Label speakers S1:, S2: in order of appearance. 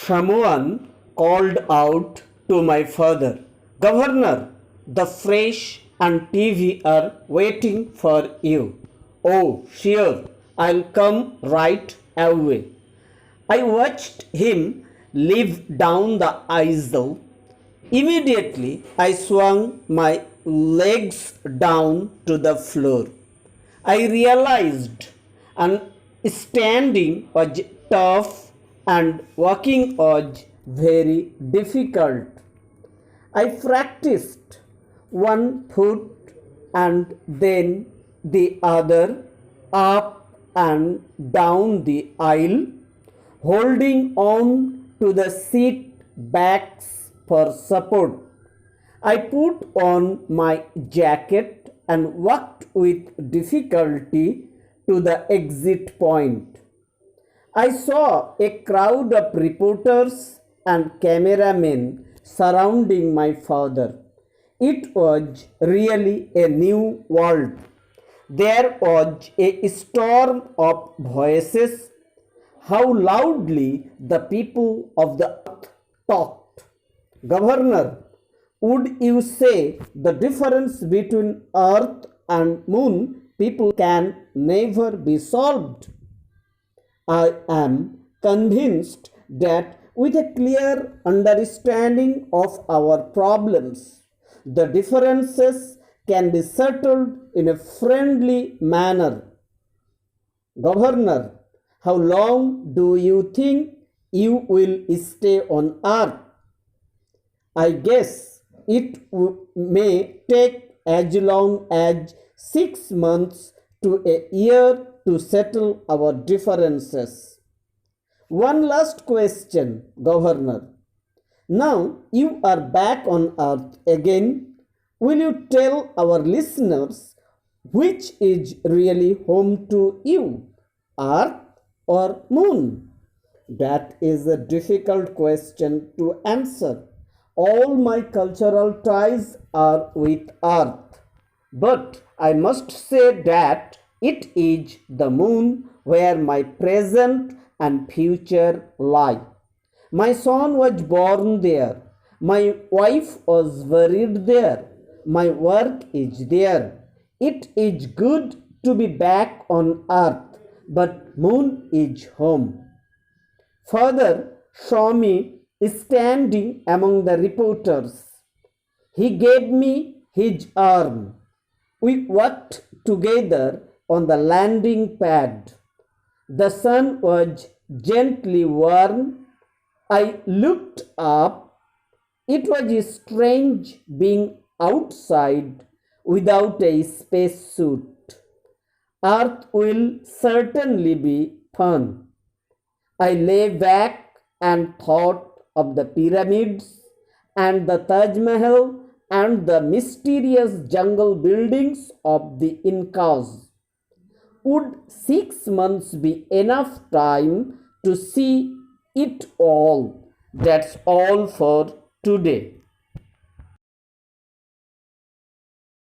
S1: Someone called out to my father, "Governor, the fresh and TV are waiting for you." "Oh, sure, I'll come right away." I watched him leave down the aisle. Immediately, I swung my legs down to the floor. I realized and standing was tough and walking was very difficult. I practiced one foot and then the other, up and down the aisle, holding on to the seat backs for support. I put on my jacket and walked with difficulty to the exit point. I saw a crowd of reporters and cameramen surrounding my father. It was really a new world. There was a storm of voices. How loudly the people of the earth talked. "Governor, would you say the difference between earth and moon people can never be solved?" I am convinced that with a clear understanding of our problems, the differences can be settled in a friendly manner. "Governor, how long do you think you will stay on earth?" "I guess it may take as long as 6 months to a year to settle our differences." "One last question, Governor. Now you are back on earth again. Will you tell our listeners which is really home to you, earth or moon?" That is a difficult question to answer. All my cultural ties are with earth, but I must say that it is the moon where my present and future lie. My son was born there. My wife was buried there. My work is there. It is good to be back on earth, but moon is home. Father saw me standing among the reporters. He gave me his arm. We walked together on the landing pad. The sun was gently warm. I looked up. It was strange being outside without a spacesuit. Earth will certainly be fun. I lay back and thought of the pyramids and the Taj Mahal and the mysterious jungle buildings of the Incas. Would 6 months be enough time to see it all? That's all for today.